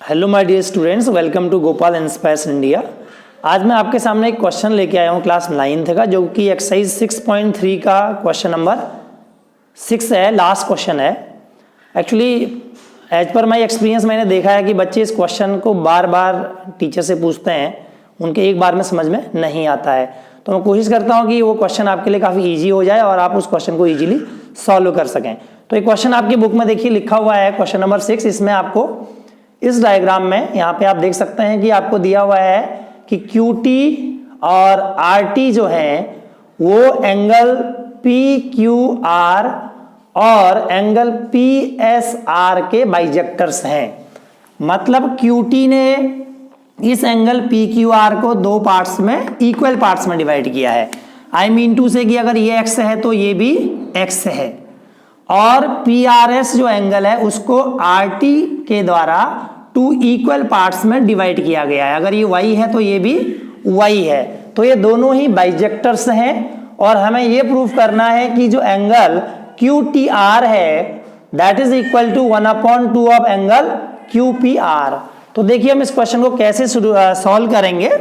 Hello my dear students, welcome to Gopal inspires India. आज मैं आपके सामने एक क्वेश्चन लेके आया हूँ क्लास 9th का, जो कि एक्सरसाइज 6.3 का क्वेश्चन नंबर 6 है, लास्ट क्वेश्चन है। Actually as per my experience मैंने देखा है कि बच्चे इस क्वेश्चन को बार बार टीचर से पूछते हैं, उनके एक बार में समझ में नहीं आता है। तो मैं कोशिश करता हूँ कि वो क्वेश्चन आपके लिए काफ़ी ईजी हो जाए और आप उस क्वेश्चन को ईजिली सॉल्व कर सकें। तो एक क्वेश्चन आपकी बुक में देखिए लिखा हुआ है, क्वेश्चन नंबर 6। इसमें आपको इस डायग्राम में यहाँ पे आप देख सकते हैं कि आपको दिया हुआ है कि QT और RT जो है वो एंगल PQR और एंगल PSR के बाइजेक्टर्स हैं। मतलब QT ने इस एंगल PQR को दो पार्ट्स में, इक्वल पार्ट्स में डिवाइड किया है। आई मीन टू से कि अगर ये x है तो ये भी x है, और PRS जो एंगल है उसको RT के द्वारा टू इक्वल पार्ट्स में डिवाइड किया गया है। अगर ये y है तो ये भी y है, तो ये दोनों ही बाइजेक्टर्स हैं। और हमें ये प्रूफ करना है कि जो एंगल QTR है that is equal to 1/2 of angle QPR। तो देखिए हम इस क्वेश्चन को कैसे सॉल्व करेंगे।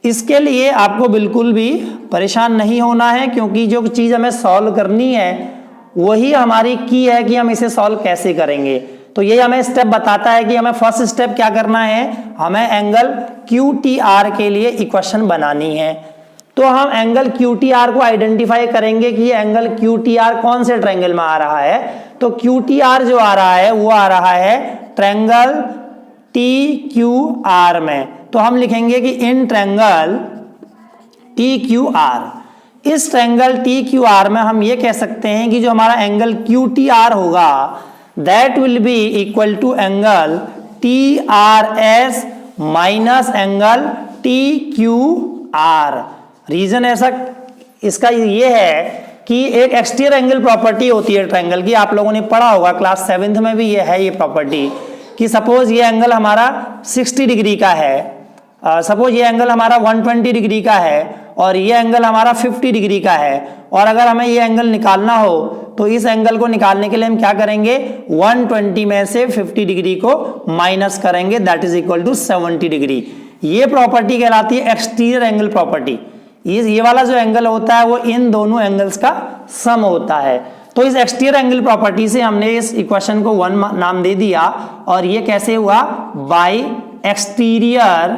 इसके लिए आपको बिल्कुल भी परेशान नहीं होना है, क्योंकि जो चीज हमें सॉल्व करनी है वही हमारी की है कि हम इसे सॉल्व कैसे करेंगे। तो ये हमें स्टेप बताता है कि हमें फर्स्ट स्टेप क्या करना है, हमें एंगल QTR के लिए इक्वेशन बनानी है। तो हम एंगल QTR को आइडेंटिफाई करेंगे कि ये एंगल QTR कौन से ट्रायंगल में आ रहा है। तो QTR जो आ रहा है वो आ रहा है ट्रायंगल TQR में। तो हम लिखेंगे कि इन ट्रायंगल TQR, इस ट्रायंगल TQR में हम ये कह सकते हैं कि जो हमारा एंगल QTR होगा that will be equal to angle TRS minus angle TQR। Reason ऐसा इसका ये है कि एक एक्सटीरियर एंगल प्रॉपर्टी होती है ट्रायंगल की, आप लोगों ने पढ़ा होगा क्लास 7th में भी ये है ये प्रॉपर्टी, कि सपोज ये एंगल हमारा 60 डिग्री का है, सपोज ये एंगल हमारा 120 डिग्री का है और ये एंगल हमारा 50 डिग्री का है। और अगर हमें ये एंगल निकालना हो तो इस एंगल को निकालने के लिए हम क्या करेंगे, 120 में से 50 डिग्री को माइनस करेंगे, that is equal to 70 degree. ये प्रॉपर्टी कहलाती है एक्सटीरियर एंगल प्रॉपर्टी। ये वाला जो एंगल होता है वो इन दोनों एंगल्स का सम होता है। तो इस एक्सटीरियर एंगल प्रॉपर्टी से हमने इस इक्वेशन को 1 नाम दे दिया, और ये कैसे हुआ, बाय एक्सटीरियर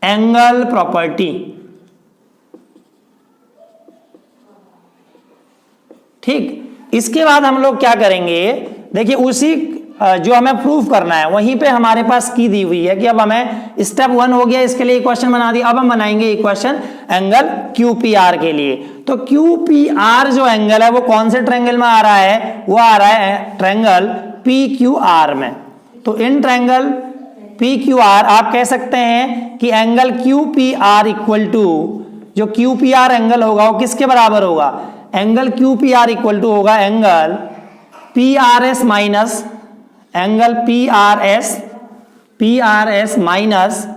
एंगल प्रॉपर्टी। ठीक, इसके बाद हम लोग क्या करेंगे, देखिए उसी जो हमें प्रूफ करना है वहीं पे हमारे पास की दी हुई है कि अब हमें स्टेप 1 हो गया, इसके लिए इक्वेशन बना दी। अब हम बनाएंगे इक्वेशन एंगल QPR के लिए। तो QPR जो एंगल है वो कौन से ट्रायंगल में आ रहा है, वो आ रहा है ट्रायंगल PQR में। तो इन ट्रायंगल PQR आप कह सकते हैं कि एंगल QPR इक्वल टू, जो QPR एंगल होगा वो किसके बराबर होगा, एंगल QPR इक्वल टू होगा angle PRS minus angle PRS minus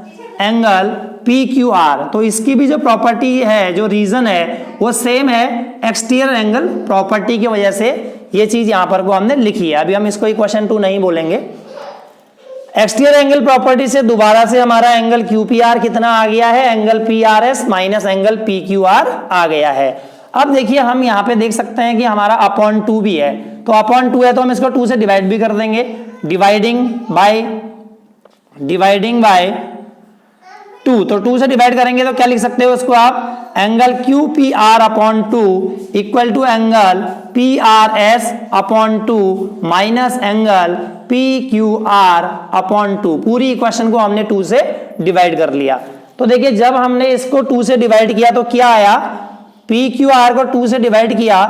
angle PQR। तो इसकी भी जो प्रॉपर्टी है, जो रीजन है वो सेम है एक्सटीरियर एंगल प्रॉपर्टी की वजह से ये चीज यहां पर को हमने लिखी है। अभी हम इसको इक्वेशन 2 नहीं बोलेंगे। एक्सटीरियर एंगल प्रॉपर्टी से दोबारा से हमारा एंगल QPR कितना आ गया है, angle PRS minus angle PQR आ गया है। अब देखिए हम यहाँ पे देख सकते हैं कि हमारा अपॉन 2 भी है, तो अपॉन 2 है तो हम इसको 2 से डिवाइड भी कर देंगे, डिवाइडिंग बाय 2। तो 2 से डिवाइड करेंगे तो क्या लिख सकते हो उसको आप, angle QPR upon 2 equal to angle PRS upon 2 minus angle PQR upon 2। पूरी इक्वेशन को हमने 2 से डिवाइड कर लिया। तो देखिए जब हमने इसको 2 से डिवाइड किया तो क्या आया, PQR को 2 से डिवाइड किया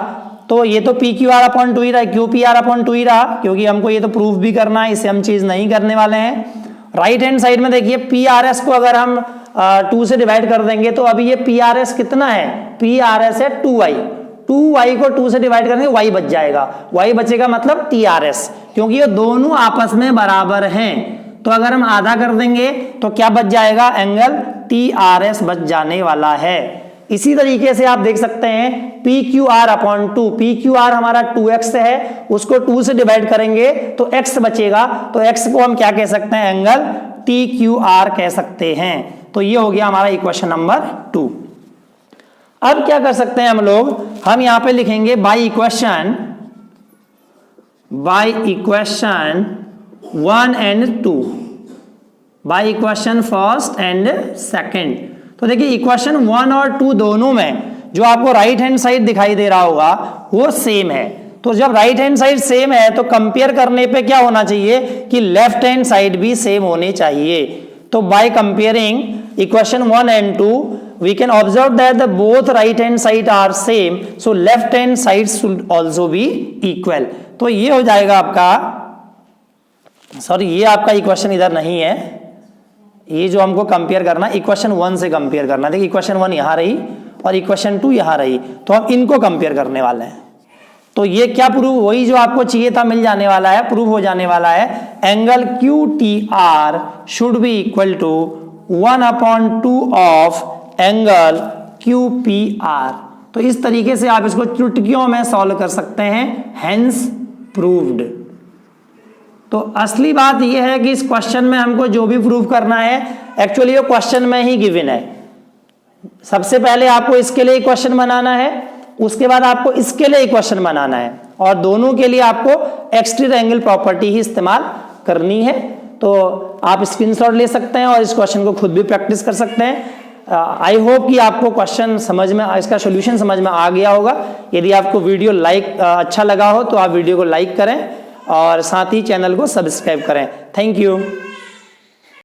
तो ये तो PQR अपॉन 2 ही रहा, QPR अपॉन 2 ही रहा, क्योंकि हमको ये तो प्रूफ भी करना है, इसे हम चीज नहीं करने वाले हैं। राइट हैंड साइड में देखिए PRS को अगर हम 2 से डिवाइड कर देंगे तो अभी ये PRS कितना है, PRS है 2y को 2 से डिवाइड करेंगे y बच जाएगा, y बचेगा मतलब TRS, क्योंकि ये दोनों आपस में बराबर हैं। तो अगर हम आधा कर देंगे तो क्या बच जाएगा, एंगल TRS बच जाने वाला है। इसी तरीके से आप देख सकते हैं P Q R upon 2, P Q R हमारा 2x है, उसको 2 से डिवाइड करेंगे तो x बचेगा, तो x को हम क्या कह सकते हैं, एंगल टी क्यू आर कह सकते हैं। तो ये हो गया हमारा इक्वेशन नंबर 2। अब क्या कर सकते हैं हम लोग, हम यहां पे लिखेंगे by equation 1 and 2, by equation first and second. तो देखिए इक्वेशन 1 और 2 दोनों में जो आपको राइट हैंड साइड दिखाई दे रहा होगा वो सेम है। तो जब राइट हैंड साइड सेम है तो कंपेयर करने पे क्या होना चाहिए कि लेफ्ट हैंड साइड भी सेम होनी चाहिए। तो by comparing equation 1 and 2 we can observe that the both right hand side are same, so left hand side should also be equal। तो ये हो जाएगा आपका, सॉरी ये आपका इक्वेशन इधर नहीं है, ये जो हमको कंपेयर करना इक्वेशन 1 से कंपेयर करना। देखिए इक्वेशन 1 यहां रही और इक्वेशन 2 यहां रही, तो हम इनको कंपेयर करने वाले हैं। तो ये क्या प्रूव, वही जो आपको चाहिए था मिल जाने वाला है, प्रूव हो जाने वाला है। Angle Q T R should be equal to 1/2 of angle Q P R. तो इस तरीके से आप इसको चुटकियों में सॉल्व कर सकते हैं, हेंस प्रूव्ड। तो असली बात यह है कि इस क्वेश्चन में हमको जो भी प्रूव करना है एक्चुअली वो क्वेश्चन में ही गिवन है। सबसे पहले आपको इसके लिए क्वेश्चन बनाना है, उसके बाद आपको इसके लिए क्वेश्चन बनाना है, और दोनों के लिए आपको एक्सट्रीम एंगल प्रॉपर्टी ही इस्तेमाल करनी है। तो आप स्क्रीनशॉट ले सकते हैं और इस क्वेश्चन को खुद भी प्रैक्टिस कर सकते हैं। आई होप कि आपको क्वेश्चन समझ में, इसका सॉल्यूशन समझ में आ गया होगा। यदि आपको वीडियो अच्छा लगा हो तो आप वीडियो को लाइक करें और साथ ही चैनल को सब्सक्राइब करें। Thank you.